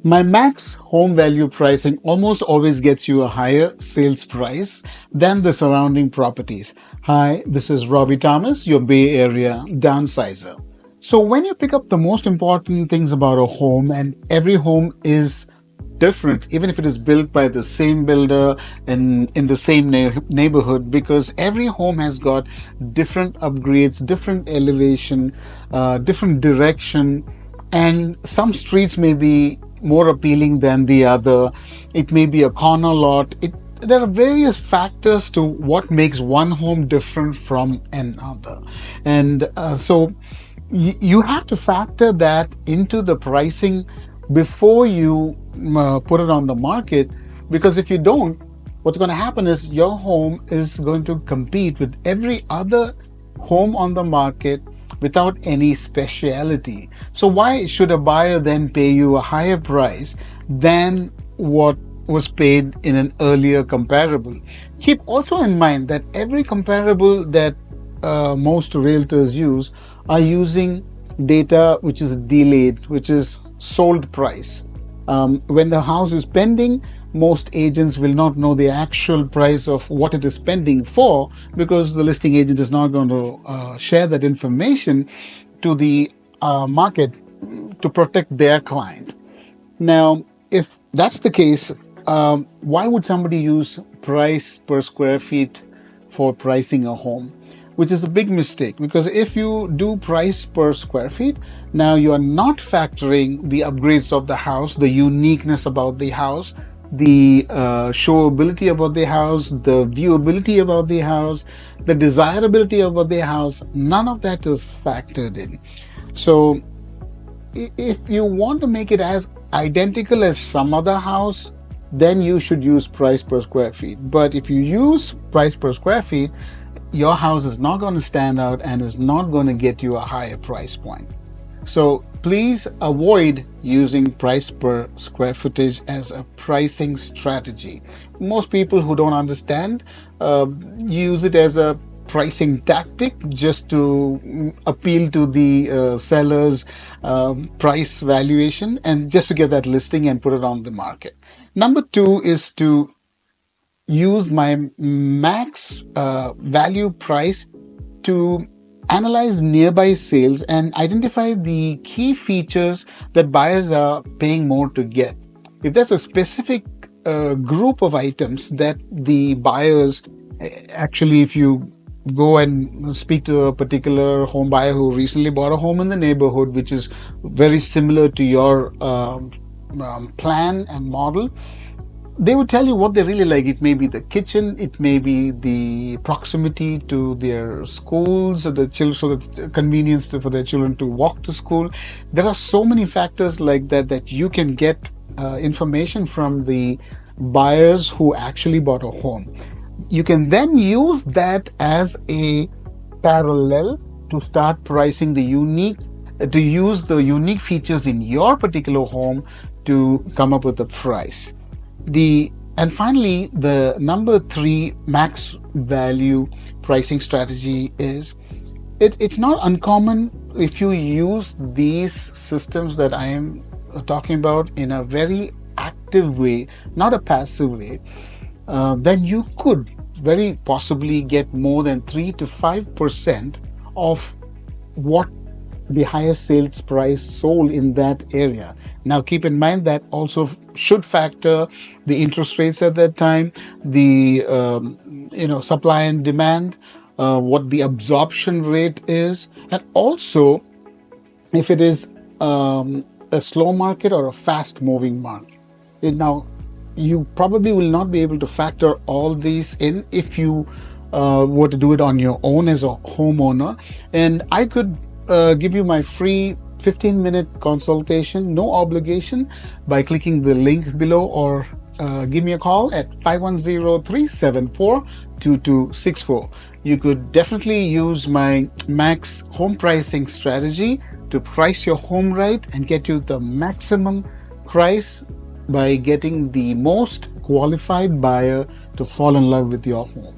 My max home value pricing almost always gets you a higher sales price than the surrounding properties. Hi, this is Robbie Thomas, your Bay Area downsizer. So when you pick up the most important things about a home, and every home is different, even if it is built by the same builder and in the same neighborhood, because every home has got different upgrades, different elevation, different direction, and some streets may be more appealing than the other. It may be a corner lot. There are various factors to what makes one home different from another, and so you have to factor that into the pricing before you put it on the market, because if you don't, what's going to happen is your home is going to compete with every other home on the market without any speciality. So why should a buyer then pay you a higher price than what was paid in an earlier comparable? Keep also in mind that every comparable that most realtors use are using data which is delayed, which is sold price. When the house is pending, most agents will not know the actual price of what it is pending for, because the listing agent is not going to share that information to the market to protect their client. Now, if that's the case, why would somebody use price per square feet for pricing a home? Which is a big mistake, because if you do price per square feet, now you are not factoring the upgrades of the house, the uniqueness about the house, the showability about the house, the viewability about the house, the desirability about the house. None of that is factored in. So if you want to make it as identical as some other house, then you should use price per square feet. But if you use price per square feet, your house is not going to stand out and is not going to get you a higher price point. So please avoid using price per square footage as a pricing strategy. Most people who don't understand use it as a pricing tactic just to appeal to the seller's price valuation and just to get that listing and put it on the market. Number two is to use my max value price to analyze nearby sales and identify the key features that buyers are paying more to get. If there's a specific group of items that the buyers, actually, if you go and speak to a particular home buyer who recently bought a home in the neighborhood which is very similar to your plan and model, they would tell you what they really like. It may be the kitchen, it may be the proximity to their schools, or the children, so that convenience for their children to walk to school. There are so many factors like that you can get information from the buyers who actually bought a home. You can then use that as a parallel to start pricing to use the unique features in your particular home to come up with a price. And finally, the number 3 max value pricing strategy is, it's not uncommon if you use these systems that I am talking about in a very active way, not a passive way, then you could very possibly get more than 3 to 5% of what the highest sales price sold in that area. Now keep in mind that also should factor the interest rates at that time, the supply and demand, what the absorption rate is, and also if it is a slow market or a fast moving market. Now you probably will not be able to factor all these in if you were to do it on your own as a homeowner. And I could give you my free 15-minute consultation, no obligation, by clicking the link below, or give me a call at 510-374-2264. You could definitely use my max home pricing strategy to price your home right and get you the maximum price by getting the most qualified buyer to fall in love with your home.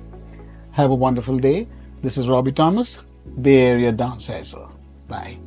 Have a wonderful day. This is Robbie Thomas, Bay Area Downsizer. Bye.